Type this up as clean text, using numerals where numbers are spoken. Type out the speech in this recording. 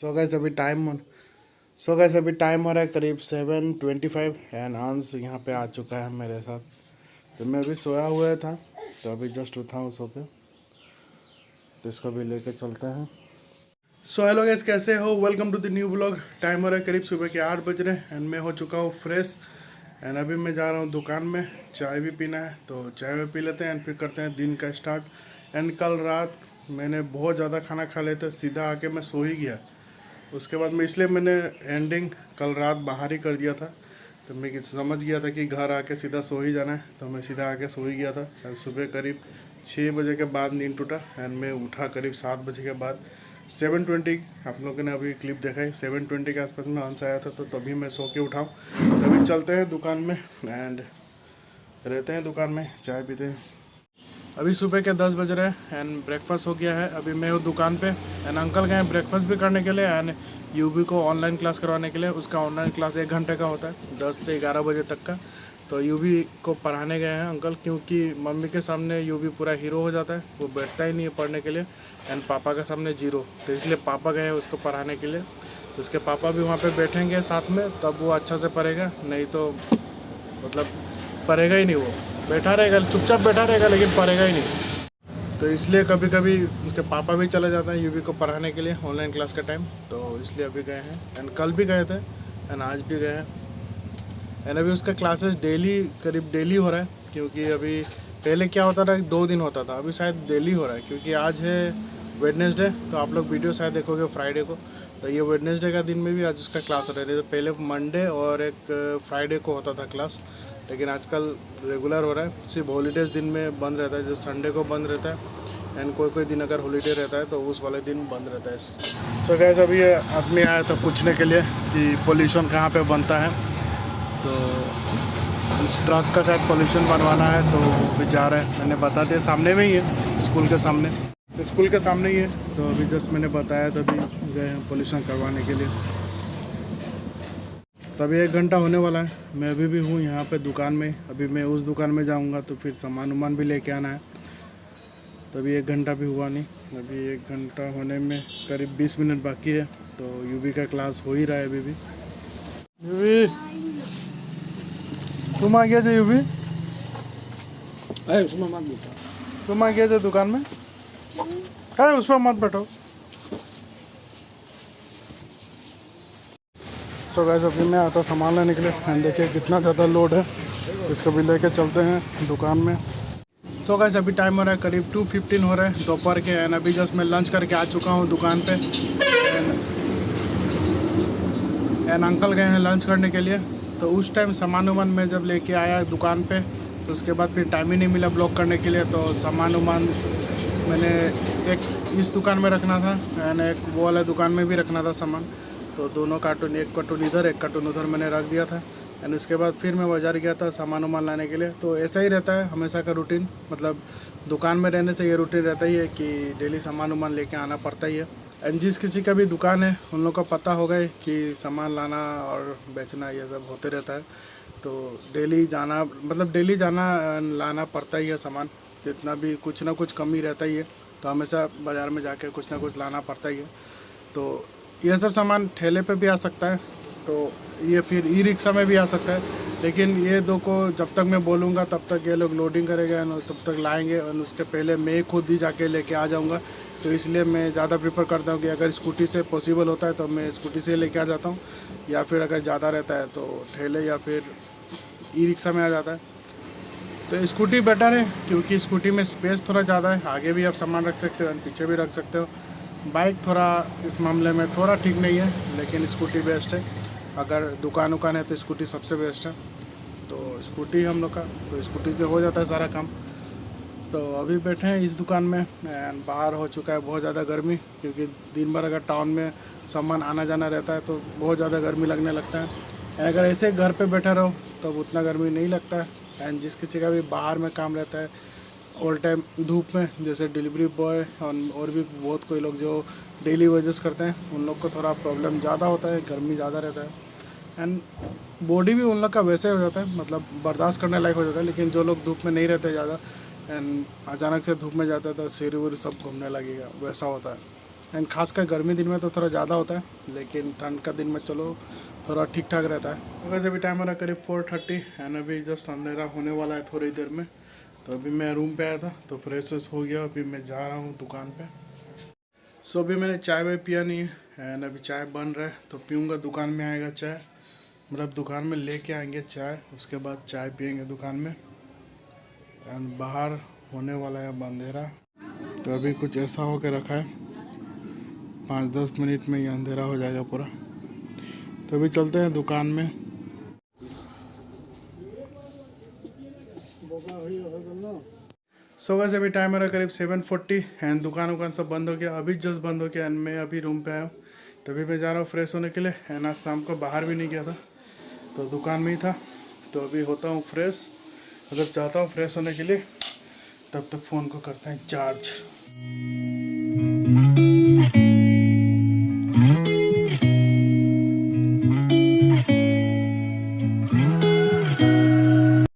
So guys अभी time हो रहा है करीब 7:25 एंड अंश यहाँ पे आ चुका है मेरे साथ। तो मैं अभी सोया हुआ था, तो अभी जस्ट उठा हूँ सो के, तो इसको भी लेके चलते हैं। सो हेलो गाइस, कैसे हो? Welcome to the new blog. Time हो रहा है करीब सुबह के 8 बज रहे एंड मैं हो चुका हूँ फ्रेश एंड अभी मैं जा रहा हूँ दुकान में। चाय भी पीना है तो चाय भी पी लेते हैं एंड फिर करते हैं दिन का स्टार्ट। एंड कल रात मैंने बहुत ज़्यादा खाना खा लिया था, सीधा आके मैं सो ही गया। उसके बाद में इसलिए मैंने एंडिंग कल रात बाहर ही कर दिया था। तो मैं समझ गया था कि घर आके सीधा सो ही जाना है, तो मैं सीधा आके सो ही गया था। एंड सुबह करीब 6 बजे के बाद नींद टूटा एंड मैं उठा करीब 7 बजे के बाद। 7:20 आप लोगों ने अभी क्लिप देखा है, 7:20 के आसपास में हंस आया था, तो तभी मैं सो के उठाऊँ। तो अभी चलते हैं दुकान में एंड रहते हैं दुकान में, चाय पीते हैं। अभी सुबह के 10 बज रहे हैं एंड ब्रेकफास्ट हो गया है। अभी मैं हूँ दुकान पे एंड अंकल गए ब्रेकफास्ट भी करने के लिए एंड यूबी को ऑनलाइन क्लास करवाने के लिए। उसका ऑनलाइन क्लास 1 घंटे का होता है, 10 से 11 बजे तक का। तो यूबी को पढ़ाने गए हैं अंकल, क्योंकि मम्मी के सामने यूबी पूरा हीरो हो जाता है, वो बैठता ही नहीं है पढ़ने के लिए एंड पापा के सामने जीरो। तो इसलिए पापा गए हैं उसको पढ़ाने के लिए। तो उसके पापा भी वहाँ पर बैठेंगे साथ में, तब वो अच्छा से पढ़ेगा, नहीं तो मतलब पढ़ेगा ही नहीं। वो बैठा रहेगा, चुपचाप बैठा रहेगा, लेकिन पढ़ेगा ही नहीं। तो इसलिए कभी कभी उसके पापा भी चले जाते हैं यूबी को पढ़ाने के लिए ऑनलाइन क्लास का टाइम। तो इसलिए अभी गए हैं एंड कल भी गए थे एंड आज भी गए हैं। एंड अभी उसका क्लासेस डेली करीब डेली हो रहा है, क्योंकि अभी पहले क्या होता था 2 दिन होता था, अभी शायद डेली हो रहा है, क्योंकि आज है वेडनेसडे। तो आप लोग वीडियो शायद देखोगे फ्राइडे को, तो ये वेडनेसडे का दिन में भी आज उसका क्लास हो रहा है। तो पहले मंडे और एक फ्राइडे को होता था क्लास, लेकिन आजकल रेगुलर हो रहा है। सिर्फ हॉलीडेज़ दिन में बंद रहता है, जैसे संडे को बंद रहता है एंड कोई कोई दिन अगर हॉलीडे रहता है तो उस वाले दिन बंद रहता है। सो गाइस अभी ये आदमी आया था पूछने के लिए कि पोल्यूशन कहाँ पे बनता है। तो उस ट्रक का शायद पोल्यूशन बनवाना है, तो अभी जा रहे हैं। मैंने बता दिया, सामने में ही है, स्कूल के सामने, तो स्कूल के सामने ही है। तो अभी जस्ट मैंने बताया, तभी गए हैं पोल्यूशन करवाने के लिए। तभी 1 घंटा होने वाला है। मैं अभी भी हूँ यहाँ पे दुकान में। अभी मैं उस दुकान में जाऊँगा तो फिर सामान उमान भी लेके आना है, तभी 1 घंटा भी हुआ नहीं। अभी 1 घंटा होने में करीब 20 मिनट बाकी है। तो यूबी का क्लास हो ही रहा है अभी भी। यूबी तुम आ गया थे? यूबी तुम आ गया थे दुकान में? अरे उस पर मत बैठो। सो गाइस अभी मैं आता सामान लेने के लिए एंड देखिए कितना ज़्यादा लोड है, इसको भी लेके चलते हैं दुकान में। सो गाइस अभी टाइम हो रहा है करीब 2:15 हो रहा है दोपहर के एंड अभी जस्ट मैं लंच करके आ चुका हूँ दुकान पे एंड अंकल गए हैं लंच करने के लिए। तो उस टाइम सामान उमान मैं जब लेके आया दुकान पे, तो उसके बाद फिर टाइम ही नहीं मिला ब्लॉग करने के लिए। तो सामान उमान मैंने एक इस दुकान में रखना था एंड एक वो वाला दुकान में भी रखना था सामान। तो दोनों कार्टून, एक कार्टून इधर एक कार्टून उधर मैंने रख दिया था एंड उसके बाद फिर मैं बाज़ार गया था सामान उमान लाने के लिए। तो ऐसा ही रहता है हमेशा का रूटीन, मतलब दुकान में रहने से ये रूटीन रहता ही है कि डेली सामान उमान लेके आना पड़ता ही है। एंड जिस किसी का भी दुकान है उन लोग को पता होगा कि सामान लाना और बेचना ये सब होते रहता है। तो डेली जाना, मतलब डेली जाना लाना पड़ता ही है सामान, जितना भी कुछ ना कुछ कमी रहता ही है। तो हमेशा बाज़ार में जाके कुछ ना कुछ लाना पड़ता ही है। तो यह सब सामान ठेले पे भी आ सकता है, तो ये फिर ई रिक्शा में भी आ सकता है, लेकिन ये दो को जब तक मैं बोलूँगा तब तक ये लोग लोडिंग करेंगे और तब तक लाएंगे और उसके पहले मैं खुद ही जाके लेके आ जाऊँगा। तो इसलिए मैं ज़्यादा प्रेफर करता हूँ कि अगर स्कूटी से पॉसिबल होता है तो मैं स्कूटी से लेके आ जाता हूँ, या फिर अगर ज़्यादा रहता है तो ठेले या फिर ई रिक्शा में आ जाता है। तो स्कूटी बेटर है, क्योंकि स्कूटी में स्पेस थोड़ा ज़्यादा है, आगे भी आप सामान रख सकते हो और पीछे भी रख सकते हो। बाइक थोड़ा इस मामले में थोड़ा ठीक नहीं है, लेकिन स्कूटी बेस्ट है। अगर दुकान उकान है तो स्कूटी सबसे बेस्ट है। तो स्कूटी हम लोग का, तो स्कूटी से हो जाता है सारा काम। तो अभी बैठे हैं इस दुकान में एंड बाहर हो चुका है बहुत ज़्यादा गर्मी, क्योंकि दिन भर अगर टाउन में सामान आना जाना रहता है तो बहुत ज़्यादा गर्मी लगने लगता है। अगर ऐसे घर पे बैठे रहो तो उतना गर्मी नहीं लगता है। एंड जिस किसी का भी बाहर में काम रहता है ऑल टाइम धूप में, जैसे डिलीवरी बॉय और भी बहुत कोई लोग जो डेली वेजेस करते हैं, उन लोग को थोड़ा प्रॉब्लम ज़्यादा होता है, गर्मी ज़्यादा रहता है एंड बॉडी भी उन लोग का वैसे हो जाता है, मतलब बर्दाश्त करने लायक हो जाता है। लेकिन जो लोग धूप में नहीं रहते ज़्यादा एंड अचानक से धूप में जाता है तो सिर उर सब घूमने लगेगा, वैसा होता है। एंड खासकर गर्मी दिन में तो थोड़ा ज़्यादा होता है, लेकिन ठंड का दिन में चलो थोड़ा ठीक ठाक रहता है। वैसे अभी टाइम हो रहा है करीब 4:30 एंड अभी जस्ट अंधेरा होने वाला है थोड़ी देर में। तो अभी मैं रूम पे आया था तो फ्रेश हो गया, अभी मैं जा रहा हूँ दुकान पे। सो अभी मैंने चाय वाय पिया नहीं है एंड अभी चाय बन रहा है तो पीऊँगा। दुकान में आएगा चाय, मतलब दुकान में लेके आएंगे चाय, उसके बाद चाय पियेंगे दुकान में। एंड बाहर होने वाला है अब अंधेरा, तो अभी कुछ ऐसा हो के रखा है 5-10 मिनट में ये अंधेरा हो जाएगा पूरा। तो अभी चलते हैं दुकान में। सो वैसे अभी टाइम हो रहा है करीब 7:40 एंड दुकान सब बंद हो गया, अभी जस्ट बंद हो गया एंड मैं अभी रूम पे आया हूँ। तभी मैं जा रहा हूँ फ्रेश होने के लिए एंड आज शाम को बाहर भी नहीं गया था तो दुकान में ही था। तो अभी होता हूँ फ्रेश, मतलब चाहता हूँ फ्रेश होने के लिए, तब तक फ़ोन को करते हैं चार्ज।